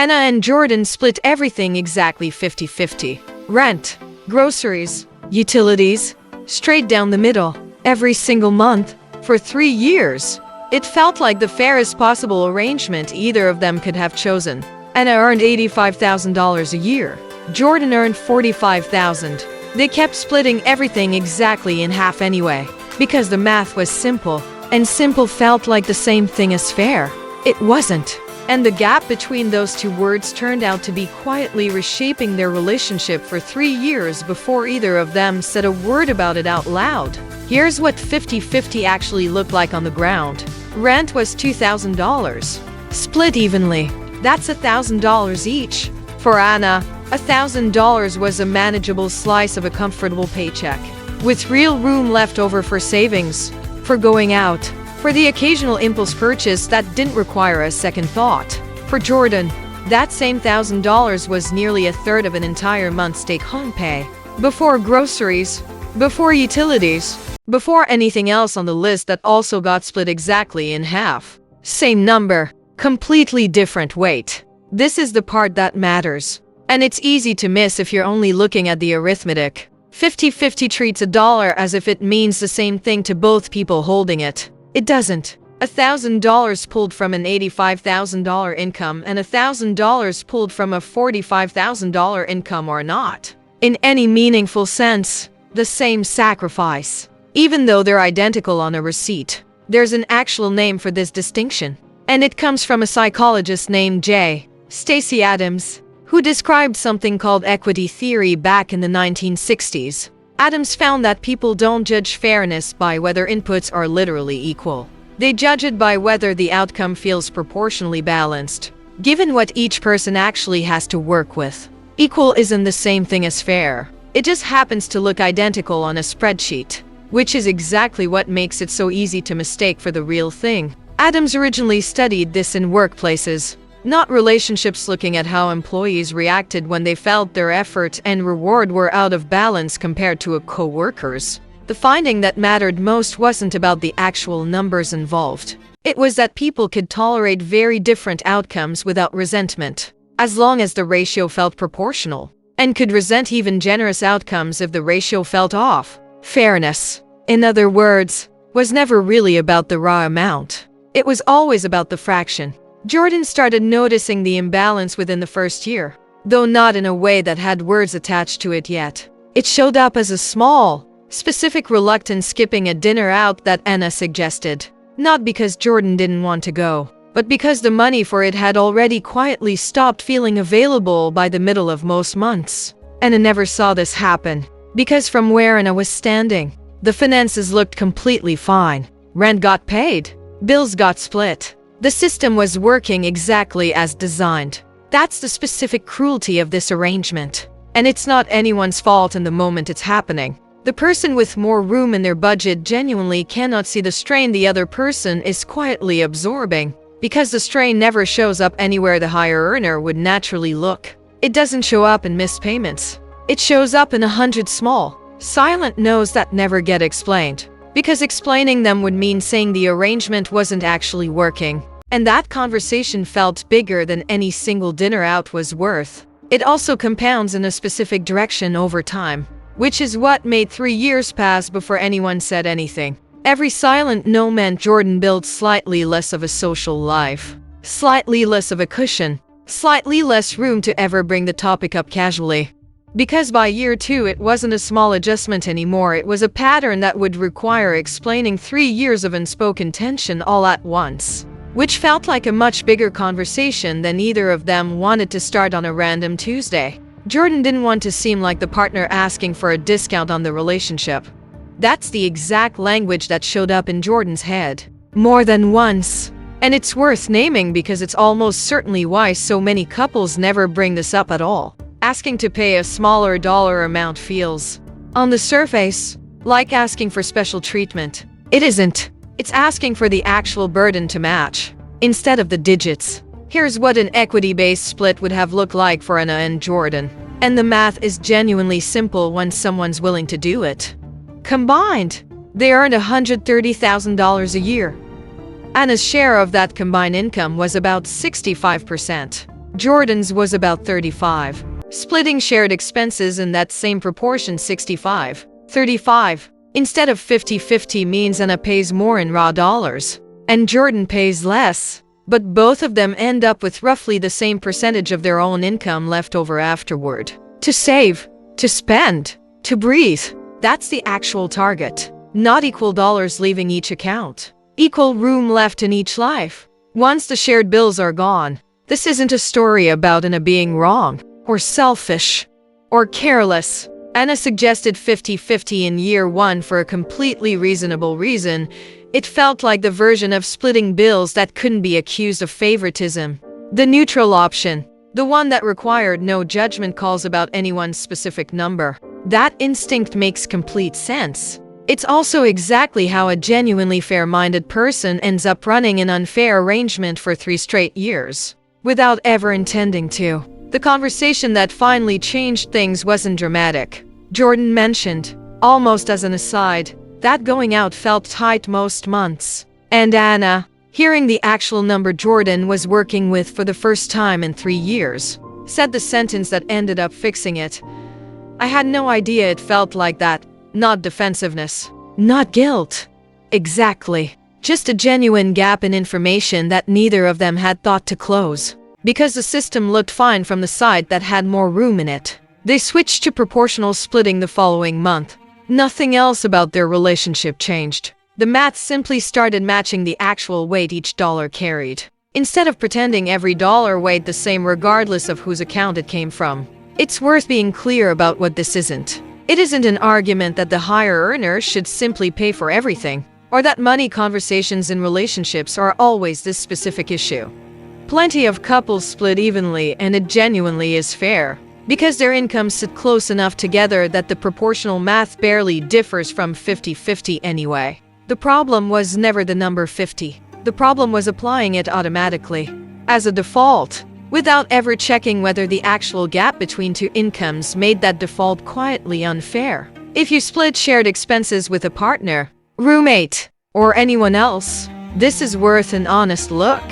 Anna and Jordan split everything exactly 50-50. Rent, groceries, utilities, straight down the middle, every single month, for 3 years. It felt like the fairest possible arrangement either of them could have chosen. Anna earned $85,000 a year. Jordan earned $45,000. They kept splitting everything exactly in half anyway, because the math was simple, and simple felt like the same thing as fair. It wasn't. And the gap between those two words turned out to be quietly reshaping their relationship for 3 years before either of them said a word about it out loud. Here's what 50-50 actually looked like on the ground. Rent was $2,000. Split evenly. That's $1,000 each. For Anna, $1,000 was a manageable slice of a comfortable paycheck, with real room left over for savings, for going out, for the occasional impulse purchase that didn't require a second thought. For Jordan, that same $1,000 was nearly a third of an entire month's take-home pay. Before groceries, before utilities, before anything else on the list that also got split exactly in half. Same number, completely different weight. This is the part that matters. And it's easy to miss if you're only looking at the arithmetic. 50-50 treats a dollar as if it means the same thing to both people holding it. It doesn't. $1,000 pulled from an $85,000 income and $1,000 pulled from a $45,000 income are not, in any meaningful sense, the same sacrifice. Even though they're identical on a receipt, there's an actual name for this distinction. And it comes from a psychologist named Stacy Adams, who described something called equity theory back in the 1960s. Adams found that people don't judge fairness by whether inputs are literally equal. They judge it by whether the outcome feels proportionally balanced, given what each person actually has to work with. Equal isn't the same thing as fair. It just happens to look identical on a spreadsheet, which is exactly what makes it so easy to mistake for the real thing. Adams originally studied this in workplaces, not relationships, looking at how employees reacted when they felt their effort and reward were out of balance compared to co-workers. The finding that mattered most wasn't about the actual numbers involved. It was that people could tolerate very different outcomes without resentment, as long as the ratio felt proportional, and could resent even generous outcomes if the ratio felt off. Fairness, in other words, was never really about the raw amount. It was always about the fraction. Jordan started noticing the imbalance within the first year, though not in a way that had words attached to it yet. It showed up as a small, specific reluctance skipping a dinner out that Anna suggested, not because Jordan didn't want to go, but because the money for it had already quietly stopped feeling available by the middle of most months. Anna never saw this happen, because from where Anna was standing, the finances looked completely fine. Rent got paid, bills got split. The system was working exactly as designed. That's the specific cruelty of this arrangement. And it's not anyone's fault in the moment it's happening. The person with more room in their budget genuinely cannot see the strain the other person is quietly absorbing, because the strain never shows up anywhere the higher earner would naturally look. It doesn't show up in missed payments. It shows up in 100 small, silent no's that never get explained, because explaining them would mean saying the arrangement wasn't actually working. And that conversation felt bigger than any single dinner out was worth. It also compounds in a specific direction over time, which is what made 3 years pass before anyone said anything. Every silent no meant Jordan built slightly less of a social life, slightly less of a cushion, slightly less room to ever bring the topic up casually. Because by year 2 it wasn't a small adjustment anymore, it was a pattern that would require explaining 3 years of unspoken tension all at once, which felt like a much bigger conversation than either of them wanted to start on a random Tuesday. Jordan didn't want to seem like the partner asking for a discount on the relationship. That's the exact language that showed up in Jordan's head, more than once. And it's worth naming because it's almost certainly why so many couples never bring this up at all. Asking to pay a smaller dollar amount feels, on the surface, like asking for special treatment. It isn't. It's asking for the actual burden to match, instead of the digits. Here's what an equity-based split would have looked like for Anna and Jordan. And the math is genuinely simple when someone's willing to do it. Combined, they earned $130,000 a year. Anna's share of that combined income was about 65%. Jordan's was about 35. Splitting shared expenses in that same proportion 65-35. Instead of 50-50 means Anna pays more in raw dollars, and Jordan pays less. But both of them end up with roughly the same percentage of their own income left over afterward. To save, to spend, to breathe. That's the actual target. Not equal dollars leaving each account. Equal room left in each life. Once the shared bills are gone, this isn't a story about Anna being wrong, or selfish, or careless. Anna suggested 50-50 in year one for a completely reasonable reason. It felt like the version of splitting bills that couldn't be accused of favoritism. The neutral option, the one that required no judgment calls about anyone's specific number. That instinct makes complete sense. It's also exactly how a genuinely fair-minded person ends up running an unfair arrangement for 3 straight years, without ever intending to. The conversation that finally changed things wasn't dramatic. Jordan mentioned, almost as an aside, that going out felt tight most months. And Anna, hearing the actual number Jordan was working with for the first time in 3 years, said the sentence that ended up fixing it. I had no idea it felt like that. Not defensiveness. Not guilt. Exactly. Just a genuine gap in information that neither of them had thought to close. Because the system looked fine from the side that had more room in it. They switched to proportional splitting the following month. Nothing else about their relationship changed. The math simply started matching the actual weight each dollar carried. Instead of pretending every dollar weighed the same regardless of whose account it came from. It's worth being clear about what this isn't. It isn't an argument that the higher earner should simply pay for everything, or that money conversations in relationships are always this specific issue. Plenty of couples split evenly, and it genuinely is fair, because their incomes sit close enough together that the proportional math barely differs from 50-50 anyway. The problem was never the number 50. The problem was applying it automatically, as a default, without ever checking whether the actual gap between two incomes made that default quietly unfair. If you split shared expenses with a partner, roommate, or anyone else, this is worth an honest look.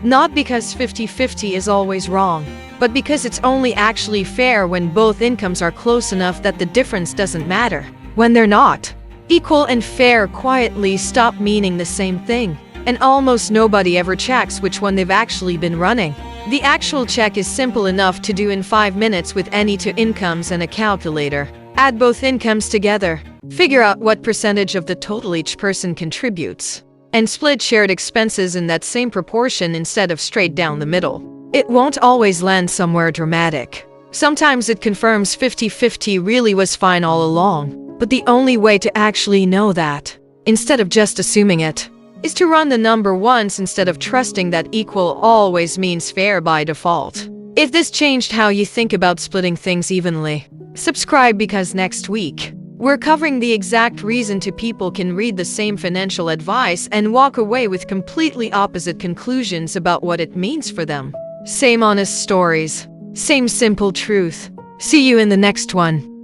Not because 50-50 is always wrong, but because it's only actually fair when both incomes are close enough that the difference doesn't matter. When they're not, equal and fair quietly stop meaning the same thing, and almost nobody ever checks which one they've actually been running. The actual check is simple enough to do in 5 minutes with any two incomes and a calculator. Add both incomes together, figure out what percentage of the total each person contributes, and split shared expenses in that same proportion instead of straight down the middle. It won't always land somewhere dramatic. Sometimes it confirms 50-50 really was fine all along, but the only way to actually know that, instead of just assuming it, is to run the number once instead of trusting that equal always means fair by default. If this changed how you think about splitting things evenly, subscribe, because next week, we're covering the exact reason two people can read the same financial advice and walk away with completely opposite conclusions about what it means for them. Same honest stories, same simple truth. See you in the next one.